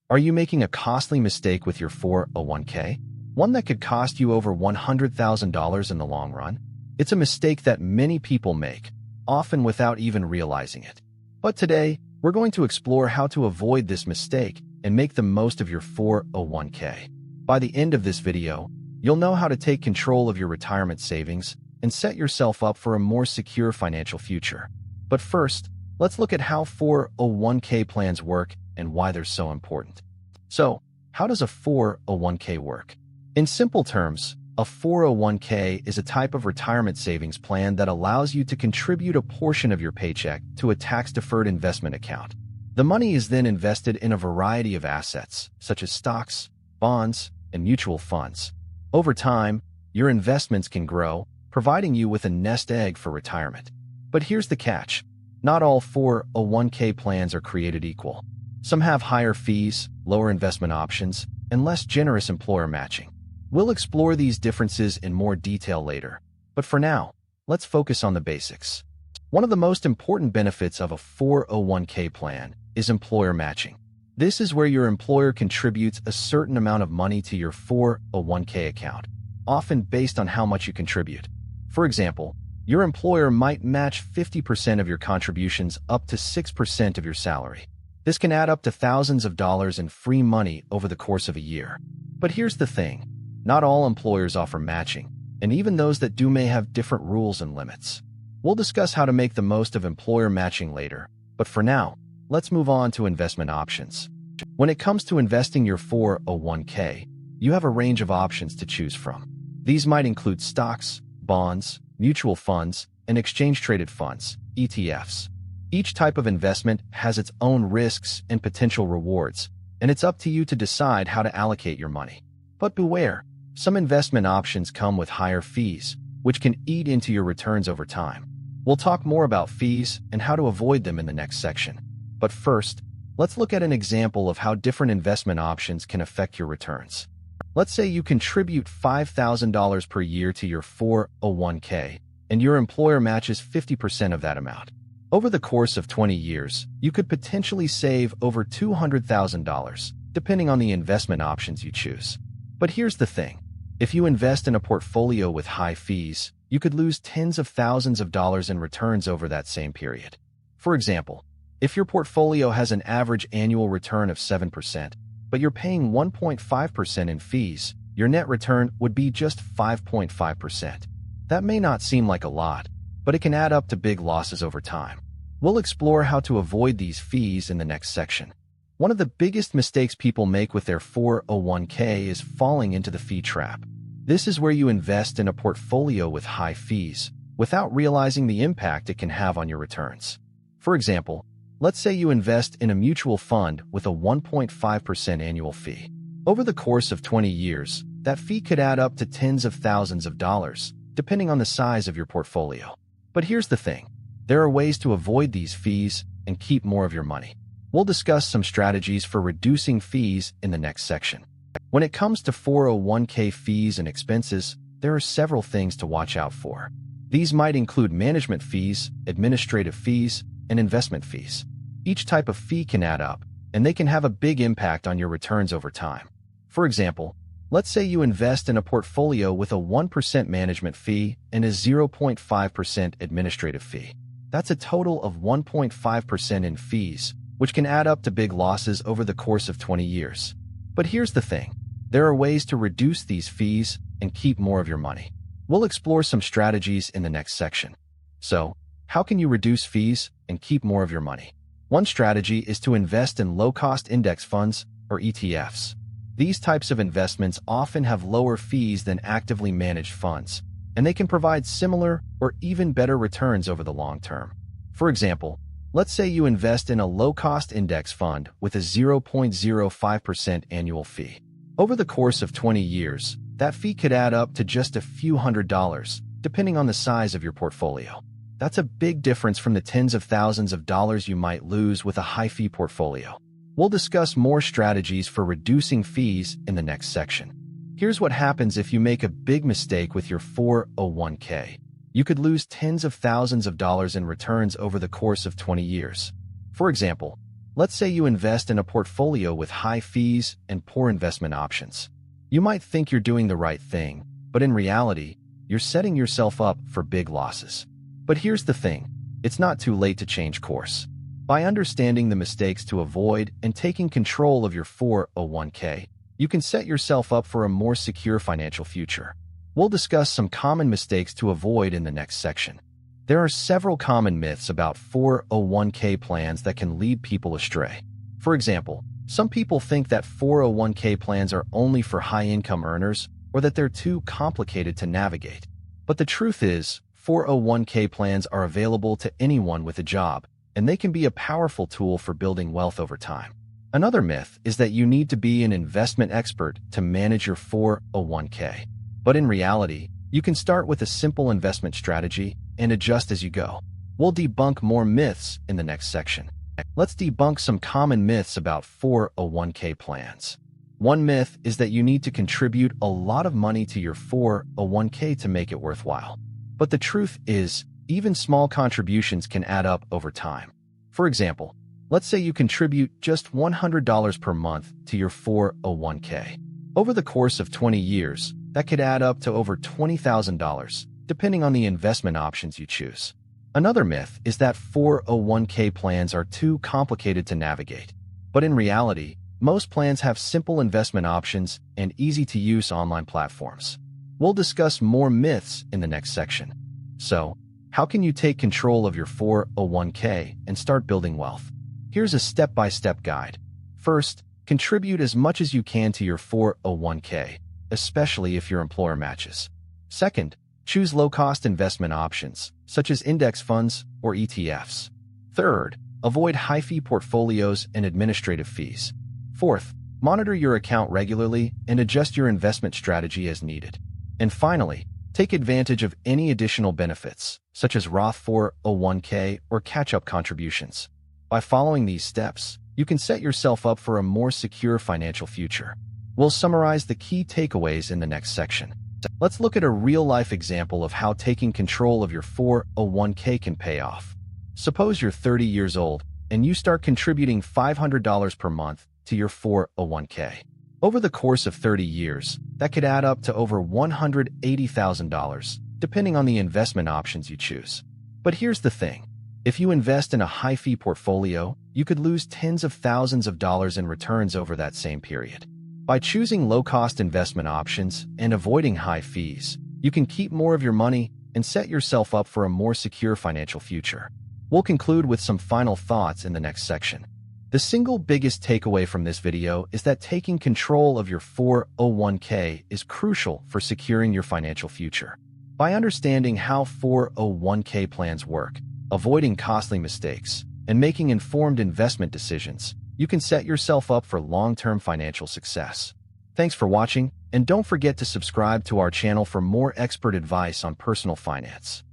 Are you making a costly mistake with your 401k? One that could cost you over $100,000 in the long run? It's a mistake that many people make, often without even realizing it. But today, we're going to explore how to avoid this mistake and make the most of your 401k. By the end of this video, you'll know how to take control of your retirement savings and set yourself up for a more secure financial future. But first, let's look at how 401k plans work and why they're so important. So, how does a 401k work? In simple terms, a 401k is a type of retirement savings plan that allows you to contribute a portion of your paycheck to a tax-deferred investment account. The money is then invested in a variety of assets, such as stocks, bonds, and mutual funds. Over time, your investments can grow, providing you with a nest egg for retirement. But here's the catch. Not all 401k plans are created equal. Some have higher fees, lower investment options, and less generous employer matching. We'll explore these differences in more detail later, but for now, let's focus on the basics. One of the most important benefits of a 401k plan is employer matching. This is where your employer contributes a certain amount of money to your 401k account, often based on how much you contribute. For example, your employer might match 50% of your contributions up to 6% of your salary. This can add up to thousands of dollars in free money over the course of a year. But here's the thing. Not all employers offer matching, and even those that do may have different rules and limits. We'll discuss how to make the most of employer matching later, but for now, let's move on to investment options. When it comes to investing your 401k, you have a range of options to choose from. These might include stocks, bonds, mutual funds, and exchange-traded funds, ETFs. Each type of investment has its own risks and potential rewards, and it's up to you to decide how to allocate your money. But beware, some investment options come with higher fees, which can eat into your returns over time. We'll talk more about fees and how to avoid them in the next section. But first, let's look at an example of how different investment options can affect your returns. Let's say you contribute $5,000 per year to your 401k, and your employer matches 50% of that amount. Over the course of 20 years, you could potentially save over $200,000, depending on the investment options you choose. But here's the thing. If you invest in a portfolio with high fees, you could lose tens of thousands of dollars in returns over that same period. For example, if your portfolio has an average annual return of 7%, but you're paying 1.5% in fees, your net return would be just 5.5%. That may not seem like a lot, but it can add up to big losses over time. We'll explore how to avoid these fees in the next section. One of the biggest mistakes people make with their 401k is falling into the fee trap. This is where you invest in a portfolio with high fees, without realizing the impact it can have on your returns. For example, let's say you invest in a mutual fund with a 1.5% annual fee. Over the course of 20 years, that fee could add up to tens of thousands of dollars, depending on the size of your portfolio. But here's the thing. There are ways to avoid these fees and keep more of your money. We'll discuss some strategies for reducing fees in the next section. When it comes to 401k fees and expenses, there are several things to watch out for. These might include management fees, administrative fees, and investment fees. Each type of fee can add up, and they can have a big impact on your returns over time. For example, let's say you invest in a portfolio with a 1% management fee and a 0.5% administrative fee. That's a total of 1.5% in fees, which can add up to big losses over the course of 20 years. But here's the thing. There are ways to reduce these fees and keep more of your money. We'll explore some strategies in the next section. So, how can you reduce fees and keep more of your money? One strategy is to invest in low-cost index funds, or ETFs. These types of investments often have lower fees than actively managed funds, and they can provide similar or even better returns over the long term. For example, let's say you invest in a low-cost index fund with a 0.05% annual fee. Over the course of 20 years, that fee could add up to just a few $100s, depending on the size of your portfolio. That's a big difference from the tens of thousands of dollars you might lose with a high-fee portfolio. We'll discuss more strategies for reducing fees in the next section. Here's what happens if you make a big mistake with your 401k. You could lose tens of thousands of dollars in returns over the course of 20 years. For example, Let's say you invest in a portfolio with high fees and poor investment options. You might think you're doing the right thing, but in reality, you're setting yourself up for big losses. But here's the thing, it's not too late to change course. By understanding the mistakes to avoid and taking control of your 401k, you can set yourself up for a more secure financial future. We'll discuss some common mistakes to avoid in the next section. There are several common myths about 401k plans that can lead people astray. For example, some people think that 401k plans are only for high-income earners or that they're too complicated to navigate. But the truth is, 401k plans are available to anyone with a job, and they can be a powerful tool for building wealth over time. Another myth is that you need to be an investment expert to manage your 401k. But in reality, you can start with a simple investment strategy and adjust as you go. We'll debunk more myths in the next section. Let's debunk some common myths about 401k plans. One myth is that you need to contribute a lot of money to your 401k to make it worthwhile. But the truth is, even small contributions can add up over time. For example, let's say you contribute just $100 per month to your 401k. Over the course of 20 years, that could add up to over $20,000, depending on the investment options you choose. Another myth is that 401k plans are too complicated to navigate. But in reality, most plans have simple investment options and easy-to-use online platforms. We'll discuss more myths in the next section. So, how can you take control of your 401k and start building wealth? Here's a step-by-step guide. First, contribute as much as you can to your 401k, especially if your employer matches. Second, choose low-cost investment options, such as index funds or ETFs. Third, avoid high-fee portfolios and administrative fees. Fourth, monitor your account regularly and adjust your investment strategy as needed. And finally, take advantage of any additional benefits, such as Roth 401k or catch-up contributions. By following these steps, you can set yourself up for a more secure financial future. We'll summarize the key takeaways in the next section. Let's look at a real-life example of how taking control of your 401k can pay off. Suppose you're 30 years old and you start contributing $500 per month to your 401k. Over the course of 30 years, that could add up to over $180,000, depending on the investment options you choose. But here's the thing. If you invest in a high-fee portfolio, you could lose tens of thousands of dollars in returns over that same period. By choosing low-cost investment options and avoiding high fees, you can keep more of your money and set yourself up for a more secure financial future. We'll conclude with some final thoughts in the next section. The single biggest takeaway from this video is that taking control of your 401k is crucial for securing your financial future. By understanding how 401k plans work, avoiding costly mistakes, and making informed investment decisions, you can set yourself up for long-term financial success. Thanks for watching, and don't forget to subscribe to our channel for more expert advice on personal finance.